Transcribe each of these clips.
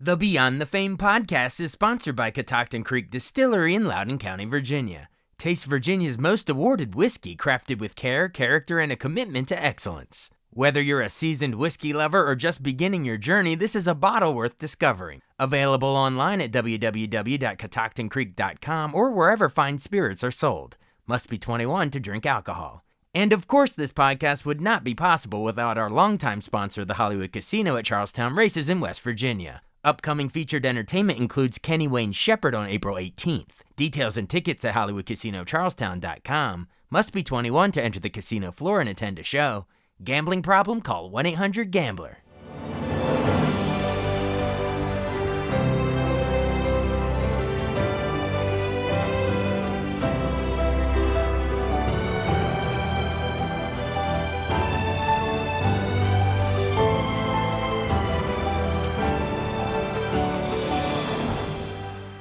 The Beyond the Fame podcast is sponsored by Catoctin Creek Distillery in Loudoun County, Virginia. Taste Virginia's most awarded whiskey crafted with care, character, and a commitment to excellence. Whether you're a seasoned whiskey lover or just beginning your journey, this is a bottle worth discovering. Available online at www.catoctincreek.com or wherever fine spirits are sold. Must be 21 to drink alcohol. And of course, this podcast would not be possible without our longtime sponsor, the Hollywood Casino at Charlestown Races in West Virginia. Upcoming featured entertainment includes Kenny Wayne Shepherd on April 18th. Details and tickets at HollywoodCasinoCharlestown.com. Must be 21 to enter the casino floor and attend a show. Gambling problem? Call 1-800-GAMBLER.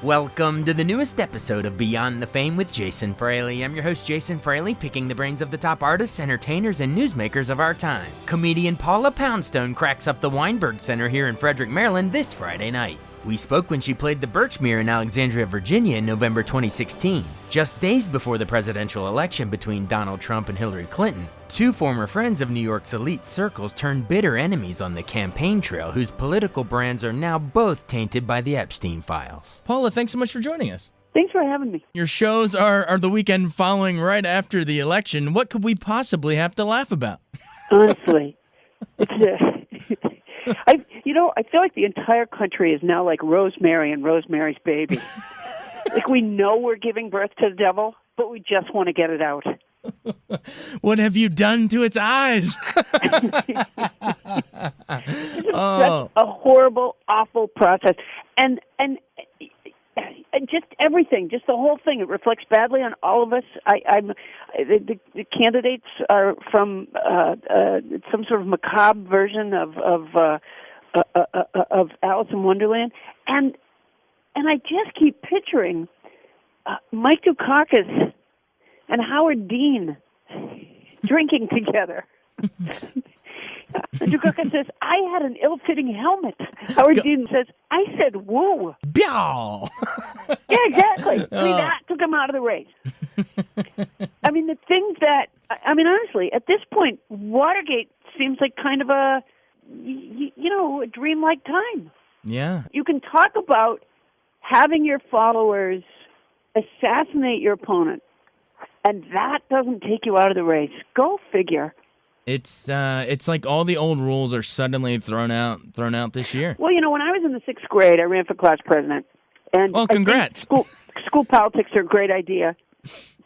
Welcome to the newest episode of Beyond the Fame with Jason Fraley. I'm your host, Jason Fraley, picking the brains of the top artists, entertainers, and newsmakers of our time. Comedian Paula Poundstone cracks up the Weinberg Center here in Frederick, Maryland this Friday night. We spoke when she played the Birchmere in Alexandria, Virginia in November 2016. Just days before the presidential election between Donald Trump and Hillary Clinton, two former friends of New York's elite circles turned bitter enemies on the campaign trail, whose political brands are now both tainted by the Epstein files. Paula, thanks so much for joining us. Thanks for having me. Your shows are the weekend following right after the election. What could we possibly have to laugh about? Honestly, I feel like the entire country is now like Rosemary and Rosemary's Baby. Like we know we're giving birth to the devil, but we just want to get it out. What have you done to its eyes? Such a horrible, awful process, and just everything, just the whole thing. It reflects badly on all of us. The candidates are from some sort of macabre version of Alice in Wonderland, and I just keep picturing Mike Dukakis and Howard Dean drinking together. Dukakis says, "I had an ill-fitting helmet." Howard Dean says, "I said woo." Byow! Yeah, exactly. I mean, that took him out of the race. I mean, the things that, honestly, at this point, Watergate seems like kind of a dreamlike time. Yeah. You can talk about having your followers assassinate your opponent, and that doesn't take you out of the race. Go figure. It's like all the old rules are suddenly thrown out this year. Well, when I was in the 6th grade, I ran for class president. And oh, congrats. I think school politics are a great idea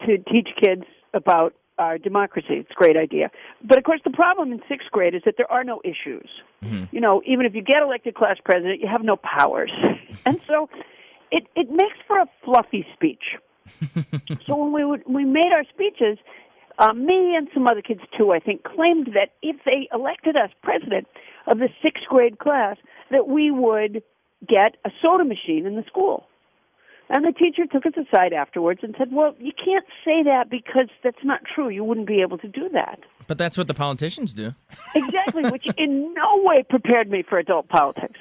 to teach kids about our democracy. It's a great idea. But, of course, the problem in 6th grade is that there are no issues. Mm-hmm. Even if you get elected class president, you have no powers. And so it makes for a fluffy speech. So when we made our speeches, me and some other kids, too, I think, claimed that if they elected us president of the 6th grade class, that we would get a soda machine in the school. And the teacher took us aside afterwards and said, well, you can't say that because that's not true. You wouldn't be able to do that. But that's what the politicians do. Exactly, which in no way prepared me for adult politics.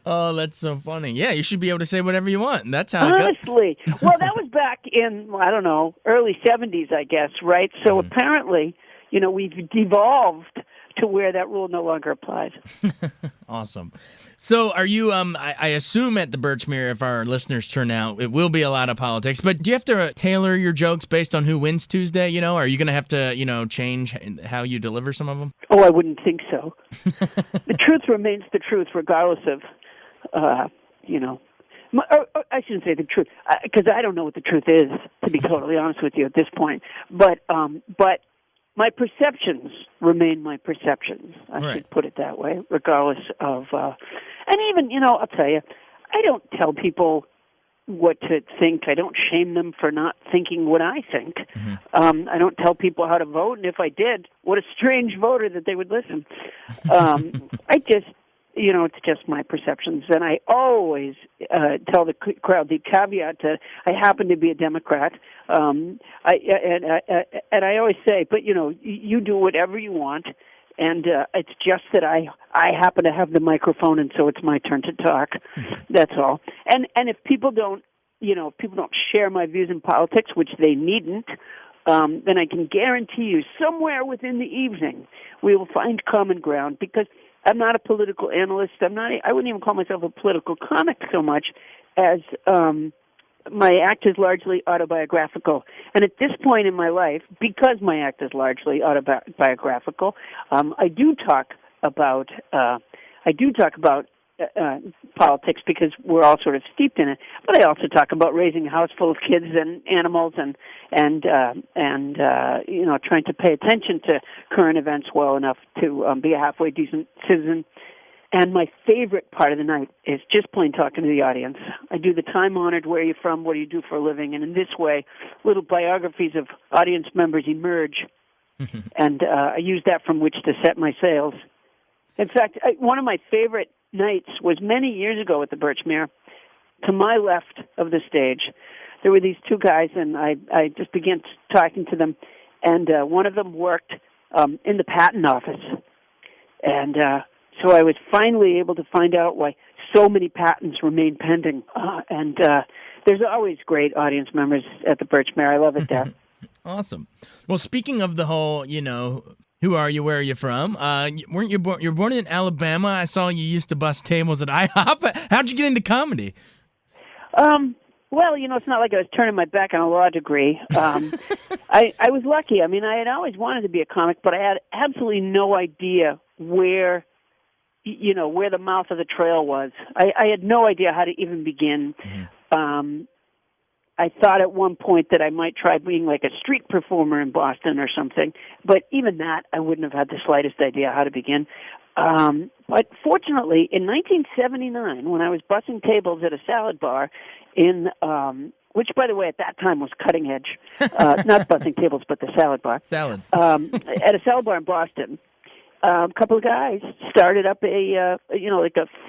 Oh, that's so funny. Yeah, you should be able to say whatever you want. That's how Honestly. It goes. Well, that was back in, early 70s, I guess, right? So apparently, we've devolved to where that rule no longer applies. Awesome. So are you, I assume at the Birchmere, if our listeners turn out, it will be a lot of politics, but do you have to tailor your jokes based on who wins Tuesday? Are you going to have to, I how you deliver some of them? Oh, I wouldn't think so. The truth remains the truth regardless of, I shouldn't say the truth, because I don't know what the truth is, to be totally honest with you at this point. But my perceptions remain my perceptions. I should put it that way, regardless of, and even, I'll tell you, I don't tell people what to think. I don't shame them for not thinking what I think. Mm-hmm. I don't tell people how to vote, and if I did, what a strange voter that they would listen. I just, it's just my perceptions, and I always tell the crowd the caveat to I happen to be a Democrat. And I always say, but you do whatever you want. And it's just that I happen to have the microphone, and so it's my turn to talk. That's all. And if people don't, if people don't share my views in politics, which they needn't, then I can guarantee you somewhere within the evening we will find common ground, because I'm not a political analyst. I wouldn't even call myself a political comic so much as my act is largely autobiographical. And at this point in my life, because my act is largely autobiographical, I do talk about politics because we're all sort of steeped in it. But I also talk about raising a house full of kids and animals and trying to pay attention to current events well enough to be a halfway decent citizen. And my favorite part of the night is just plain talking to the audience. I do the time-honored, where are you from, what do you do for a living? And in this way, little biographies of audience members emerge. And I use that from which to set my sails. In fact, one of my favorite nights was many years ago at the Birchmere. To my left of the stage, there were these two guys, and I just began talking to them. And one of them worked in the patent office. And so I was finally able to find out why so many patents remain pending. And there's always great audience members at the Birchmere. I love it there. Awesome. Well, speaking of the whole, who are you, where are you from? Weren't you born? You're born in Alabama. I saw you used to bust tables at IHOP. How'd you get into comedy? Well, it's not like I was turning my back on a law degree. I was lucky. I mean, I had always wanted to be a comic, but I had absolutely no idea where the mouth of the trail was. I had no idea how to even begin. I thought at one point that I might try being like a street performer in Boston or something, but even that I wouldn't have had the slightest idea how to begin. But fortunately, in 1979, when I was bussing tables at a salad bar which, by the way, at that time was cutting edge, not bussing tables, but the salad bar. Salad. At a salad bar in Boston, a couple of guys started up a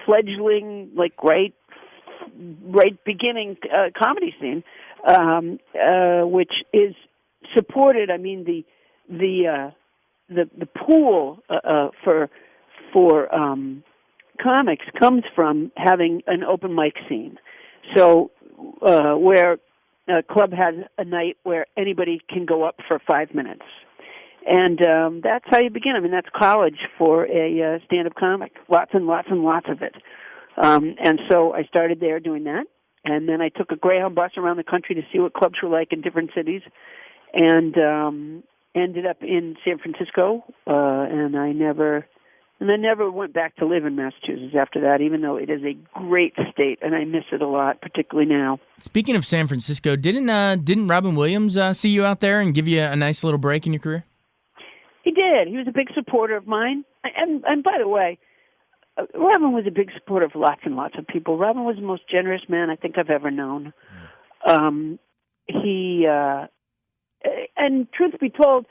fledgling, right beginning comedy scene, which is supported. I mean, the pool for comics comes from having an open mic scene. So where a club has a night where anybody can go up for 5 minutes. And that's how you begin. I mean, that's college for a stand-up comic. Lots and lots and lots of it. And so I started there doing that. And then I took a Greyhound bus around the country to see what clubs were like in different cities. And ended up in San Francisco. And I never went back to live in Massachusetts after that, even though it is a great state, and I miss it a lot, particularly now. Speaking of San Francisco, didn't Robin Williams see you out there and give you a nice little break in your career? He did. He was a big supporter of mine. And by the way, Robin was a big supporter of lots and lots of people. Robin was the most generous man I think I've ever known. And truth be told,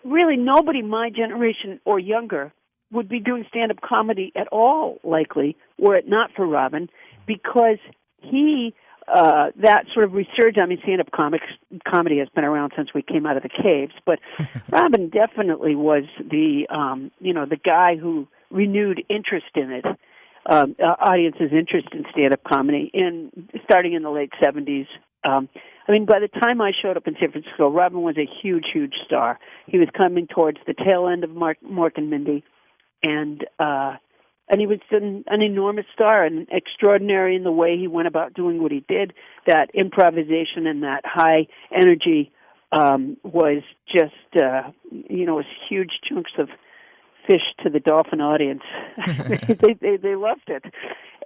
really nobody my generation or younger would be doing stand-up comedy at all, likely, were it not for Robin, because he, that sort of resurgence. I mean, stand-up comedy has been around since we came out of the caves, but Robin definitely was the guy who renewed interest in it, audience's interest in stand-up comedy, starting in the late 70s. I mean, by the time I showed up in San Francisco, Robin was a huge, huge star. He was coming towards the tail end of Mork and Mindy. And he was an enormous star and extraordinary in the way he went about doing what he did. That improvisation and that high energy was just, was huge chunks of fish to the dolphin audience. they loved it.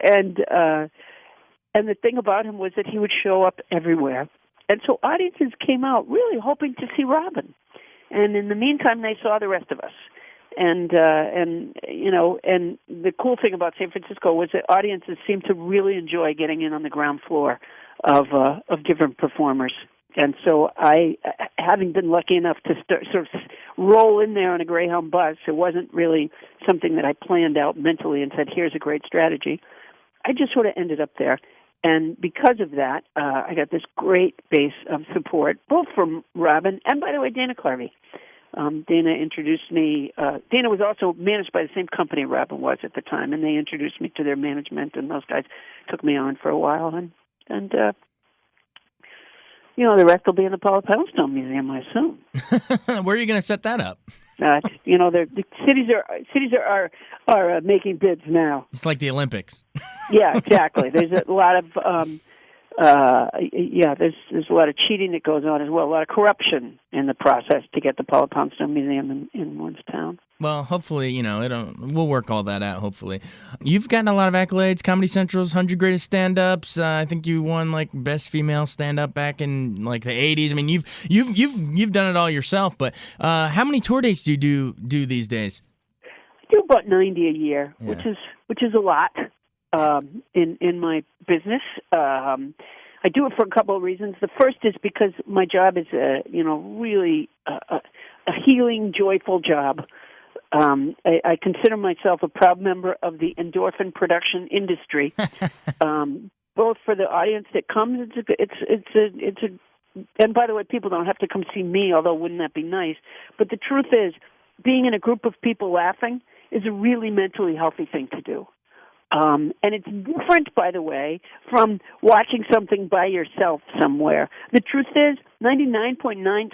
And the thing about him was that he would show up everywhere. And so audiences came out really hoping to see Robin. And in the meantime, they saw the rest of us. And the cool thing about San Francisco was that audiences seemed to really enjoy getting in on the ground floor of different performers. And so I, having been lucky enough to sort of roll in there on a Greyhound bus, it wasn't really something that I planned out mentally and said, here's a great strategy. I just sort of ended up there. And because of that, I got this great base of support, both from Robin and, by the way, Dana Carvey. Dana introduced me. Dana was also managed by the same company Robin was at the time, and they introduced me to their management, and those guys took me on for a while. And the rest will be in the Paula Poundstone Museum, I assume. Where are you going to set that up? The cities are making bids now. It's like the Olympics. Yeah, exactly. There's a lot of there's a lot of cheating that goes on as well. A lot of corruption in the process to get the Paula Poundstone Museum in one's town. Well, hopefully, we'll work all that out, hopefully. You've gotten a lot of accolades, Comedy Central's 100 Greatest Stand-Ups. I think you won, Best Female Stand-Up back in, the 80s. I mean, you've done it all yourself, but how many tour dates do you do these days? I do about 90 a year, which is a lot in my business. I do it for a couple of reasons. The first is because my job is really a healing, joyful job. I consider myself a proud member of the endorphin production industry, both for the audience that comes. And by the way, people don't have to come see me, although wouldn't that be nice? But the truth is, being in a group of people laughing is a really mentally healthy thing to do. And it's different, by the way, from watching something by yourself somewhere. The truth is, 99.9%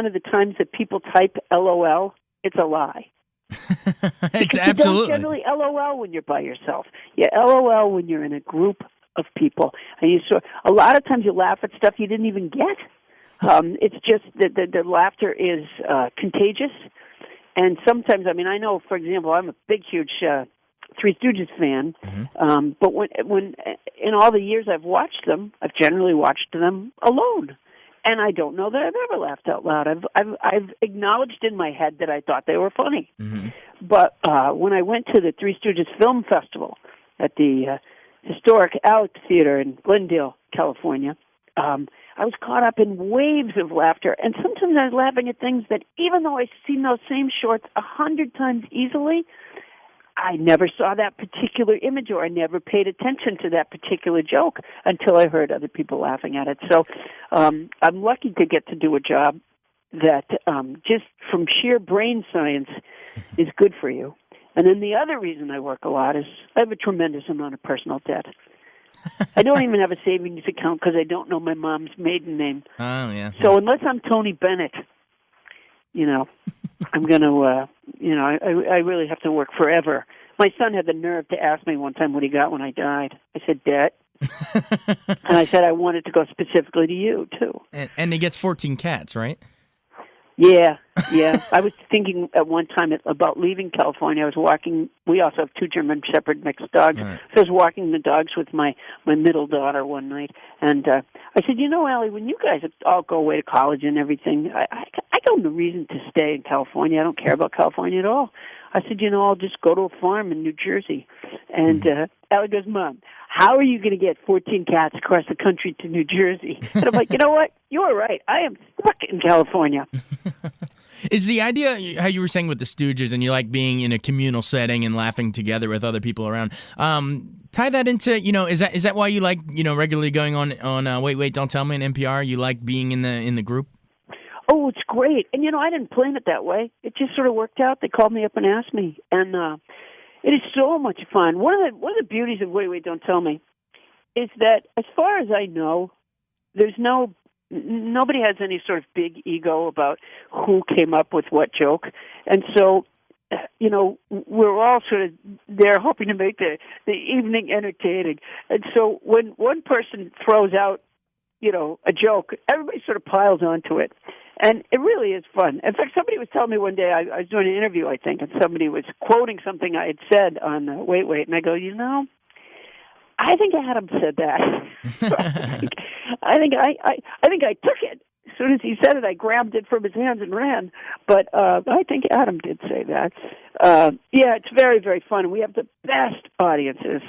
of the times that people type LOL, it's a lie. It's absolutely. You don't generally LOL when you're by yourself. You LOL when you're in a group of people. And a lot of times you laugh at stuff you didn't even get. It's just that the laughter is contagious. And sometimes, I know, for example, I'm a big, huge Three Stooges fan. Mm-hmm. But when in all the years I've watched them, I've generally watched them alone. And I don't know that I've ever laughed out loud. I've acknowledged in my head that I thought they were funny. Mm-hmm. But when I went to the Three Stooges Film Festival at the historic Alex Theater in Glendale, California, I was caught up in waves of laughter. And sometimes I was laughing at things that, even though I've seen those same shorts 100 times easily, I never saw that particular image, or I never paid attention to that particular joke until I heard other people laughing at it. So I'm lucky to get to do a job that just from sheer brain science is good for you. And then the other reason I work a lot is I have a tremendous amount of personal debt. I don't even have a savings account because I don't know my mom's maiden name. Oh, yeah. So unless I'm Tony Bennett, I'm going to, I really have to work forever. My son had the nerve to ask me one time what he got when I died. I said, debt. And I said I wanted to go specifically to you, too. And he gets 14 cats, right? Yeah. I was thinking at one time about leaving California. I was walking. We also have 2 German Shepherd mixed dogs. Right. So I was walking the dogs with my middle daughter one night. And I said, Allie, when you guys all go away to college and everything, I got no reason to stay in California. I don't care about California at all. I said, I'll just go to a farm in New Jersey. And Allie goes, Mom, how are you going to get 14 cats across the country to New Jersey? And I'm like, you know what? You are right. I am stuck in California. Is the idea, how you were saying with the Stooges, and you like being in a communal setting and laughing together with other people around, tie that into, is that why you like, regularly going on Wait, Wait, Don't Tell Me on NPR? You like being in the group? Oh, it's great. And, I didn't plan it that way. It just sort of worked out. They called me up and asked me. And it is so much fun. One of the beauties of Wait, Wait, Don't Tell Me is that, as far as I know, there's nobody has any sort of big ego about who came up with what joke. And so, we're all sort of there hoping to make the evening entertaining. And so when one person throws out, a joke, everybody sort of piles onto it. And it really is fun. In fact, somebody was telling me one day, I was doing an interview, I think, and somebody was quoting something I had said on Wait, Wait, and I go, I think Adam said that. I think I took it. As soon as he said it, I grabbed it from his hands and ran. But I think Adam did say that. It's very, very fun. We have the best audiences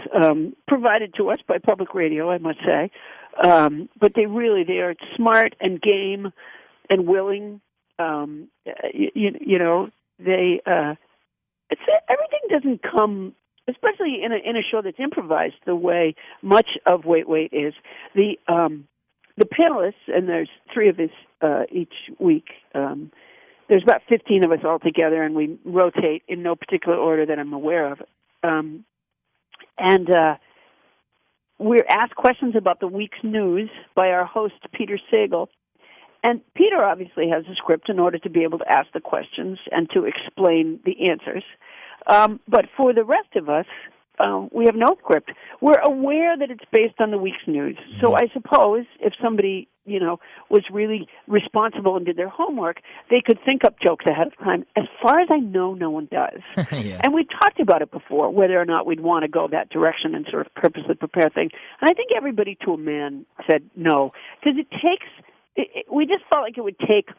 provided to us by public radio, I must say. But they are smart and game and willing. Everything doesn't come, especially in a show that's improvised the way much of Wait, Wait is. The panelists, and there's 3 of us each week, there's about 15 of us all together, and we rotate in no particular order that I'm aware of. And we're asked questions about the week's news by our host, Peter Sagal. And Peter obviously has a script in order to be able to ask the questions and to explain the answers. But for the rest of us, we have no script. We're aware that it's based on the week's news. So I suppose if somebody, was really responsible and did their homework, they could think up jokes ahead of time. As far as I know, no one does. Yeah. And we talked about it before, whether or not we'd want to go that direction and sort of purposely prepare things. And I think everybody to a man said no, because it takes... we just felt like it would take.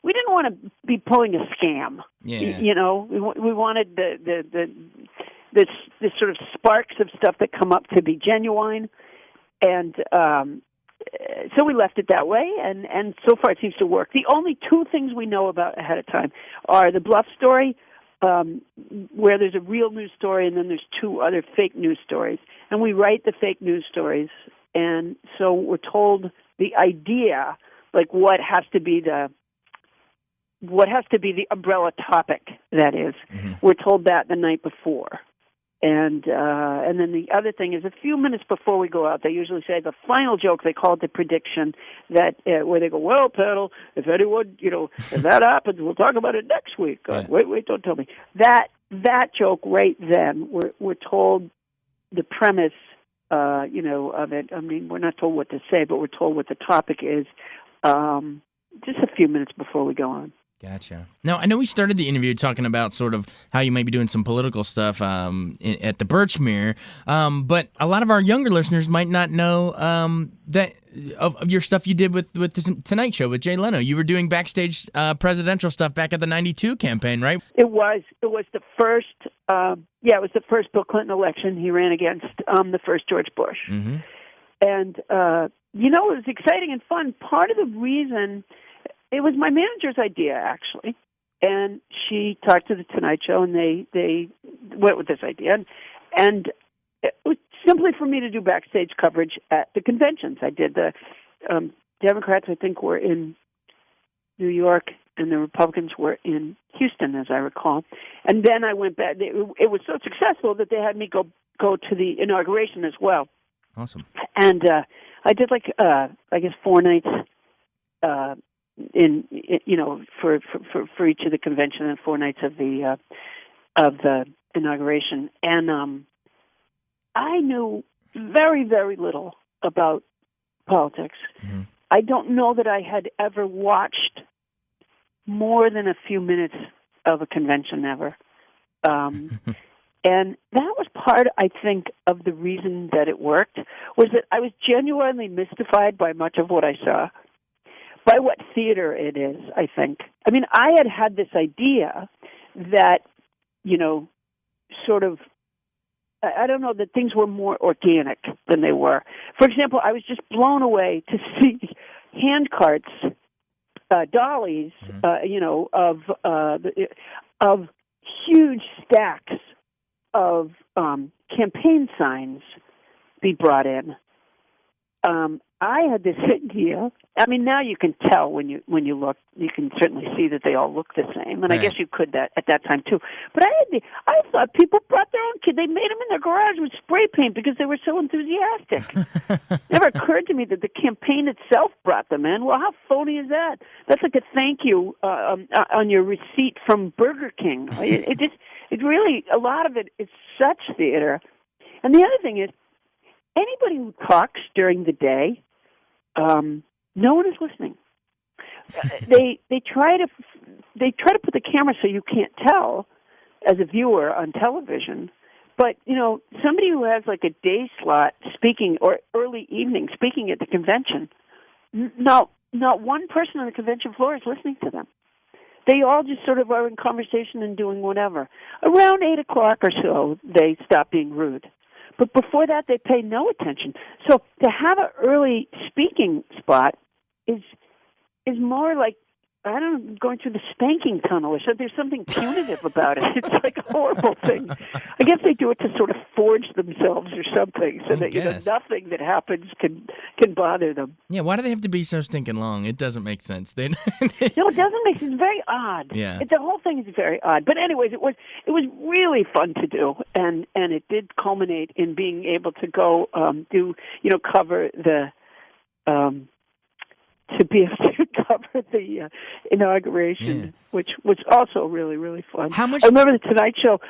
We didn't want to be pulling a scam. Yeah. We wanted the sort of sparks of stuff that come up to be genuine, and so we left it that way. And so far it seems to work. The only two things we know about ahead of time are the bluff story, where there's a real news story, and then there's two other fake news stories. And we write the fake news stories, and so we're told the idea, like what has to be the umbrella topic, that is. We're told that the night before. And then the other thing is, a few minutes before we go out, they usually say the final joke. They call it the prediction, that where they go, well, Paddle, if anyone, if that happens, we'll talk about it next week. Wait, don't tell me. That joke right then, we're told the premise of it. I mean, we're not told what to say, but we're told what the topic is just a few minutes before we go on. Gotcha. Now, I know we started the interview talking about sort of how you might be doing some political stuff at the Birchmere, but a lot of our younger listeners might not know that of your stuff you did with the Tonight Show with Jay Leno. You were doing backstage presidential stuff back at the '92 campaign, right? It was the first. It was the first Bill Clinton election he ran against the first George Bush, and it was exciting and fun. Part of the reason. It was my manager's idea, actually, and she talked to the Tonight Show, and they went with this idea, and it was simply for me to do backstage coverage at the conventions. I did the Democrats, I think, were in New York, and the Republicans were in Houston, as I recall, and then I went back. It was so successful that they had me go to the inauguration as well. Awesome. And I did I guess 4 nights. For each of the convention and 4 nights of the inauguration, and I knew very, very little about politics. I don't know that I had ever watched more than a few minutes of a convention ever, and that was part, I think, of the reason that it worked, was that I was genuinely mystified by much of what I saw. By what theater it is, I think. I mean, I had this idea that, sort of, I don't know, that things were more organic than they were. For example, I was just blown away to see hand carts, dollies, of huge stacks of campaign signs be brought in. I had this idea. I mean, now you can tell when you look. You can certainly see that they all look the same, and I guess you could at that time too. But I thought people brought their own kids. They made them in their garage with spray paint because they were so enthusiastic. Never occurred to me that the campaign itself brought them in. Well, how phony is that? That's like a thank you on your receipt from Burger King. It really, a lot of it is such theater. And the other thing is, anybody who talks during the day, no one is listening. They try to put the camera so you can't tell as a viewer on television. But somebody who has like a day slot speaking or early evening speaking at the convention, not one person on the convention floor is listening to them. They all just sort of are in conversation and doing whatever. Around 8 o'clock or so, they stop being rude. But before that, they pay no attention. So to have an early speaking spot is more like going through the spanking tunnel, or so there's something punitive about it. It's like a horrible thing. I guess they do it to sort of forge themselves or something, so that nothing that happens can bother them. Yeah, why do they have to be so stinking long? It doesn't make sense. No, it doesn't make sense. It's very odd. Yeah, the whole thing is very odd. But anyways, it was really fun to do, and it did culminate in being able to go cover the. To be able to cover the inauguration, which was also really, really fun. How much? I remember the Tonight Show.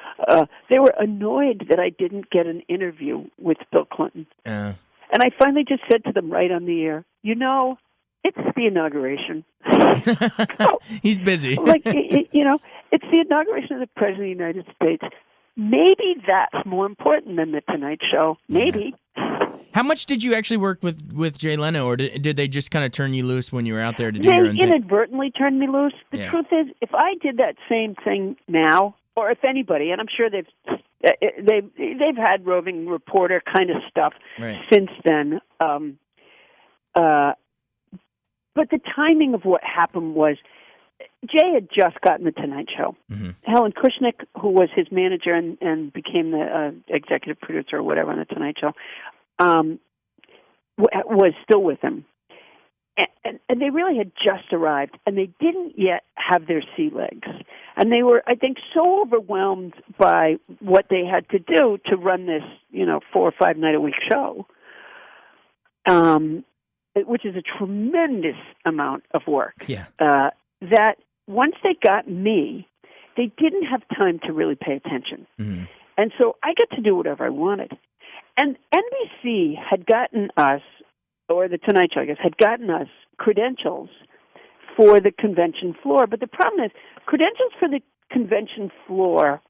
They were annoyed that I didn't get an interview with Bill Clinton. And I finally just said to them right on the air, it's the inauguration. He's busy. It's the inauguration of the President of the United States. Maybe that's more important than the Tonight Show. Maybe. How much did you actually work with Jay Leno, or did they just kind of turn you loose when you were out there to do your own thing? They inadvertently turned me loose. The truth is, if I did that same thing now, or if anybody, and I'm sure they've had roving reporter kind of stuff since then. But the timing of what happened was, Jay had just gotten the Tonight Show. Mm-hmm. Helen Kushnick, who was his manager and became the executive producer or whatever on the Tonight Show, was still with him. And they really had just arrived, and they didn't yet have their sea legs. And they were, I think, so overwhelmed by what they had to do to run this, 4 or 5 night a week show, which is a tremendous amount of work. Yeah. That once they got me, they didn't have time to really pay attention. Mm-hmm. And so I got to do whatever I wanted. And NBC had gotten us, or the Tonight Show, I guess, had gotten us credentials for the convention floor. But the problem is, credentials for the convention floor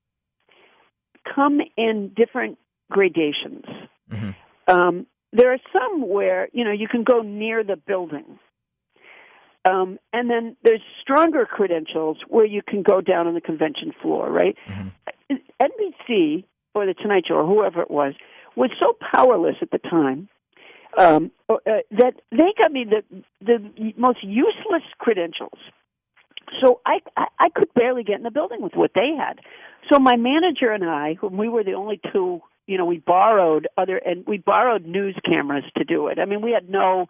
come in different gradations. Mm-hmm. There are some where, you can go near the building. And then there's stronger credentials where you can go down on the convention floor, right? Mm-hmm. NBC, or the Tonight Show, or whoever it was so powerless at the time that they got me the most useless credentials. So I could barely get in the building with what they had. So my manager and I, whom we were the only two, we borrowed news cameras to do it. I mean, we had no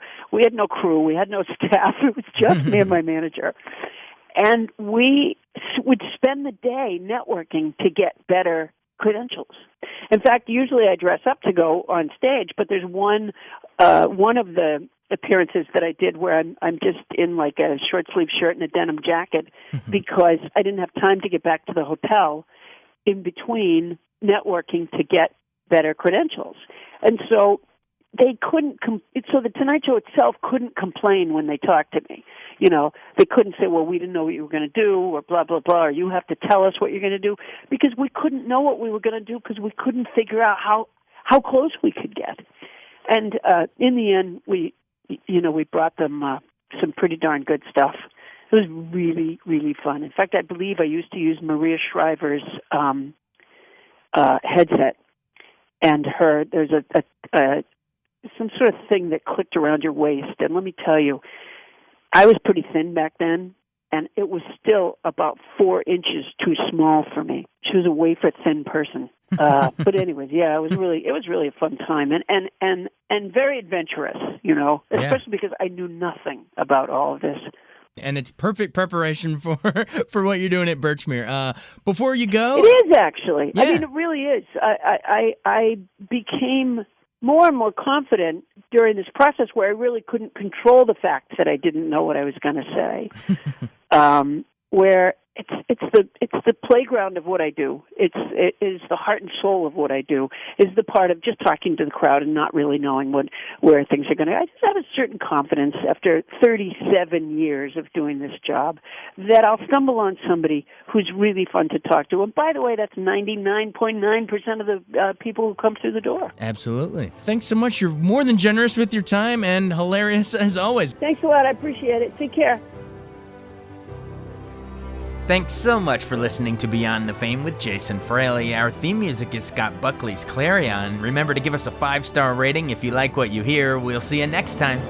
crew, we had no staff. It was just me and my manager. And we would spend the day networking to get better credentials. In fact, usually I dress up to go on stage, but there's one of the appearances that I did where I'm just in like a short sleeve shirt and a denim jacket because I didn't have time to get back to the hotel in between networking to get better credentials. And so they couldn't so the Tonight Show itself couldn't complain when they talked to me. They couldn't say, well, we didn't know what you were going to do, or blah, blah, blah, or you have to tell us what you're going to do, because we couldn't know what we were going to do because we couldn't figure out how close we could get. And in the end, we brought them some pretty darn good stuff. It was really, really fun. In fact, I believe I used to use Maria Shriver's headset, and there's some sort of thing that clicked around your waist. And let me tell you, I was pretty thin back then, and it was still about 4 inches too small for me. She was a wafer-thin person. But anyways, yeah, it was really a fun time, and very adventurous, especially because I knew nothing about all of this. And it's perfect preparation for what you're doing at Birchmere. Before you go, it is actually. Yeah. I mean, it really is. I became more and more confident during this process where I really couldn't control the fact that I didn't know what I was going to say. Where it's the playground of what I do. It is the heart and soul of what I do. Is the part of just talking to the crowd and not really knowing where things are going to. I just have a certain confidence after 37 years of doing this job that I'll stumble on somebody who's really fun to talk to. And by the way, that's 99.9% of the people who come through the door. Absolutely. Thanks so much. You're more than generous with your time and hilarious as always. Thanks a lot. I appreciate it. Take care. Thanks so much for listening to Beyond the Fame with Jason Fraley. Our theme music is Scott Buckley's Clarion. Remember to give us a 5-star rating if you like what you hear. We'll see you next time.